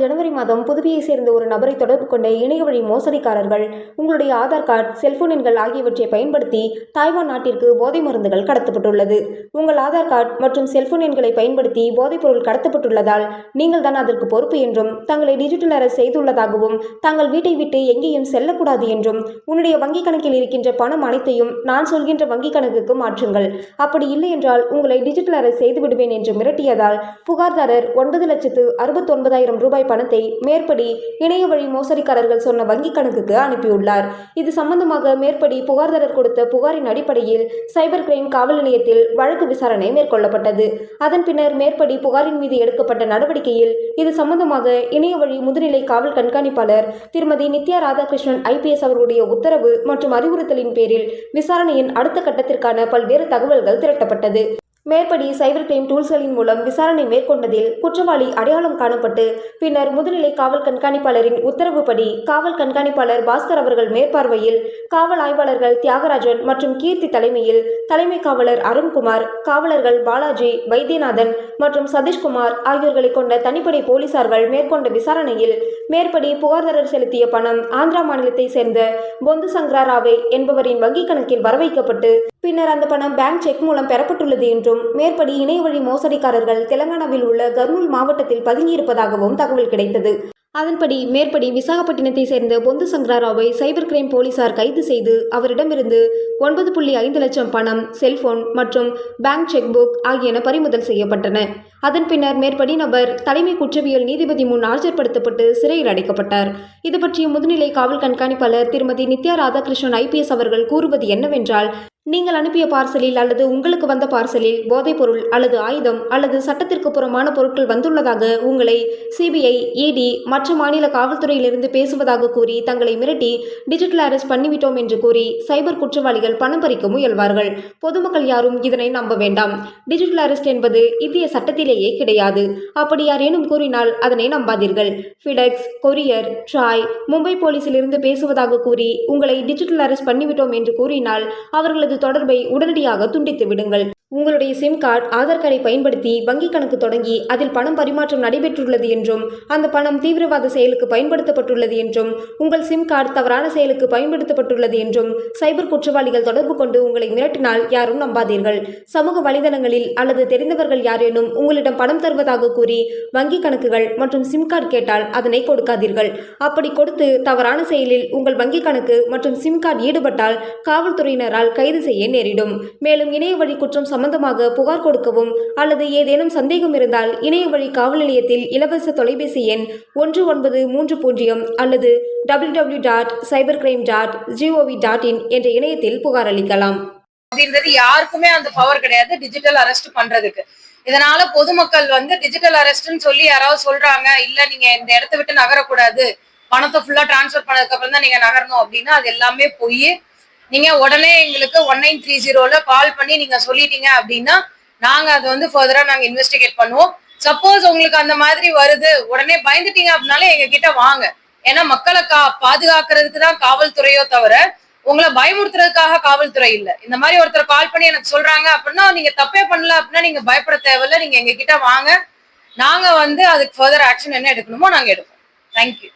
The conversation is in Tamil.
ஜனவரி மாதம் புதுவையை சேர்ந்த ஒரு நபரை தொடர்பு கொண்ட இணைய வழி மோசடிக்காரர்கள் உங்களுடைய ஆதார் கார்டு, செல்போன் எண்கள் ஆகியவற்றை பயன்படுத்தி தாய்வான் நாட்டிற்கு போதை மருந்துகள் கடத்தப்பட்டுள்ளது. உங்கள் ஆதார் கார்டு மற்றும் செல்போன் எண்களை பயன்படுத்தி போதைப் பொருள் கடத்தப்பட்டுள்ளதால் நீங்கள் தான் அதற்கு பொறுப்பு என்றும், தங்களை டிஜிட்டல் அரெஸ்ட் செய்துள்ளதாகவும், தாங்கள் வீட்டை விட்டு எங்கேயும் செல்லக்கூடாது என்றும், உன்னுடைய வங்கிக் கணக்கில் இருக்கின்ற பணம் அனைத்தையும் நான் சொல்கின்ற வங்கிக் கணக்குக்கு மாற்றுங்கள், அப்படி இல்லை என்றால் உங்களை டிஜிட்டல் அரெஸ்ட் செய்து விடுவேன் என்று மிரட்டியதால் புகார்தாரர் 9,69,000 ரூபாய் பணத்தை மேற்படி இணைய வழி மோசடிக்காரர்கள் சொன்ன வங்கிக் கணக்குக்கு அனுப்பியுள்ளார். இது சம்பந்தமாக மேற்படி புகார்தாரர் கொடுத்த புகாரின் அடிப்படையில் சைபர் கிரைம் காவல் நிலையத்தில் வழக்கு விசாரணை மேற்கொள்ளப்பட்டது. அதன் பின்னர் மேற்படி புகாரின் மீது எடுக்கப்பட்ட நடவடிக்கையில் இது சம்பந்தமாக இணைய வழி முதுநிலை காவல் கண்காணிப்பாளர் திருமதி நித்யா ராதாகிருஷ்ணன் IPS அவர்களுடைய உத்தரவு மற்றும் அறிவுறுத்தலின் பேரில் விசாரணையின் அடுத்த கட்டத்திற்கான பல்வேறு தகவல்கள் திரட்டப்பட்டது. மேற்படி சைபர் கிரைம் டூல்ஸ்களின் மூலம் விசாரணை மேற்கொண்டதில் குற்றவாளி அடையாளம் காணப்பட்டு பின்னர் முதுநிலை காவல் கண்காணிப்பாளரின் உத்தரவுப்படி காவல் கண்காணிப்பாளர் பாஸ்கர் அவர்கள் மேற்பார்வையில் காவல் ஆய்வாளர்கள் தியாகராஜன் மற்றும் கீர்த்தி தலைமையில் தலைமை காவலர் அருண்குமார், காவலர்கள் பாலாஜி, வைத்தியநாதன் மற்றும் சதீஷ்குமார் ஆகியோர்களை கொண்ட தனிப்படை போலீசார்கள் மேற்கொண்ட விசாரணையில் மேற்படி புகார்தாரர் செலுத்திய பணம் ஆந்திரா மாநிலத்தை சேர்ந்த பொந்து சங்கரா ராவே என்பவரின் வங்கிக் கணக்கில் வரவைக்கப்பட்டு பின்னர் அந்த பணம் பேங்க் செக் மூலம் பெறப்பட்டுள்ளது என்றும், மேற்படி இணைய வழி மோசடிக்காரர்கள் தெலங்கானாவில் உள்ள கர்னூல் மாவட்டத்தில் பதுங்கியிருப்பதாகவும் தகவல் கிடைத்தது. அதன்படி மேற்படி விசாகப்பட்டினத்தை சேர்ந்த பொந்து சங்கராராவை சைபர் கிரைம் போலீசார் கைது செய்து அவரிடமிருந்து 9.5 லட்சம் பணம், செல்போன் மற்றும் பேங்க் செக் புக் ஆகியன பறிமுதல் செய்யப்பட்டன. அதன் பின்னர் மேற்படி நபர் தலைமை குற்றவியல் நீதிபதி முன் ஆஜர்படுத்தப்பட்டு சிறையில் அடைக்கப்பட்டார். இது பற்றி முதுநிலை காவல் கண்காணிப்பாளர் திருமதி நித்யா ராதாகிருஷ்ணன் IPS அவர்கள் கூறுவது என்னவென்றால், நீங்கள் அனுப்பிய பார்சலில் அல்லது உங்களுக்கு வந்த பார்சலில் போதைப் பொருள் அல்லது ஆயுதம் அல்லது சட்டத்திற்கு புறமான பொருட்கள் வந்துள்ளதாக உங்களை CBI, ED மற்ற மாநில காவல்துறையிலிருந்து பேசுவதாக கூறி தங்களை மிரட்டி டிஜிட்டல் அரெஸ்ட் பண்ணிவிட்டோம் என்று கூறி சைபர் குற்றவாளிகள் பணம் பறிக்க முயல்வார்கள். பொதுமக்கள் யாரும் இதனை நம்ப வேண்டாம். டிஜிட்டல் அரெஸ்ட் என்பது இந்திய சட்டத்திலேயே கிடையாது. அப்படி யாரேனும் கூறினால் அதனை நம்பாதீர்கள். FedEx, கொரியர், ட்ராய், மும்பை போலீசிலிருந்து பேசுவதாக கூறி உங்களை டிஜிட்டல் அரெஸ்ட் பண்ணிவிட்டோம் என்று கூறினால் அவர்களது தொடர்பை உடனடியாக துண்டித்து விடுங்கள். உங்களுடைய சிம் கார்டு, ஆதார் கார்டை பயன்படுத்தி வங்கிக் கணக்கு தொடங்கி அதில் பணம் பரிமாற்றம் நடைபெற்றுள்ளது என்றும், அந்த பணம் தீவிரவாத செயலுக்கு பயன்படுத்தப்பட்டுள்ளது என்றும், உங்கள் சிம் கார்டு தவறான செயலுக்கு பயன்படுத்தப்பட்டுள்ளது என்றும் சைபர் குற்றவாளிகள் தொடர்பு கொண்டு உங்களை மிரட்டினால் யாரும் நம்பாதீர்கள். சமூக வலைதளங்களில் அல்லது தெரிந்தவர்கள் யாரேனும் உங்களிடம் பணம் தருவதாக கூறி வங்கிக் கணக்குகள் மற்றும் சிம் கார்டு கேட்டால் அதனை கொடுக்காதீர்கள். அப்படி கொடுத்து தவறான செயலில் உங்கள் வங்கிக் கணக்கு மற்றும் சிம் கார்டு ஈடுபட்டால் காவல்துறையினரால் கைது செய்ய நேரிடும். மேலும் இணைய வழி குற்றம் சம்பந்தமாக புகார் கொடுக்கவும் அல்லது ஏதேனும் சந்தேகம் இருந்தால் இணைய வழி காவல் நிலையத்தில் இலவச தொலைபேசி எண் 1930 அல்லது www.cybercrime.gov.in என்ற இணையத்தில் புகார் அளிக்கலாம். அப்படின்றது யாருக்குமே அந்த பவர் கிடையாது டிஜிட்டல் அரெஸ்ட் பண்றதுக்கு. இதனால பொதுமக்கள் டிஜிட்டல் அரெஸ்ட்னு சொல்லி யாராவது சொல்றாங்க, இல்ல நீங்க இந்த இடத்த விட்டு நகரக்கூடாது, பணத்தை ஃபுல்லா டிரான்ஸ்பர் பண்ணதுக்கு அப்புறம் தான் நீங்க நகரணும் அப்படின்னா அது எல்லாமே போய் நீங்க உடனே எங்களுக்கு 1930 கால் பண்ணி நீங்க சொல்லிட்டீங்க அப்படின்னா நாங்க அதை ஃபர்தரா நாங்க இன்வெஸ்டிகேட் பண்ணுவோம். சப்போஸ் உங்களுக்கு அந்த மாதிரி வருது, உடனே பயந்துட்டீங்க அப்படின்னாலே எங்க கிட்ட வாங்க. ஏன்னா மக்களை பாதுகாக்கிறதுக்கு தான் காவல்துறையோ தவிர உங்களை பயமுறுத்துறதுக்காக காவல்துறை இல்ல. இந்த மாதிரி ஒருத்தர் கால் பண்ணி எனக்கு சொல்றாங்க அப்படின்னா நீங்க தப்பே பண்ணல அப்படின்னா நீங்க பயப்பட தேவையில்ல. நீங்க எங்க கிட்ட வாங்க, நாங்க அதுக்கு ஃபர்தர் ஆக்ஷன் என்ன எடுக்கணுமோ நாங்க எடுப்போம். தேங்க்யூ.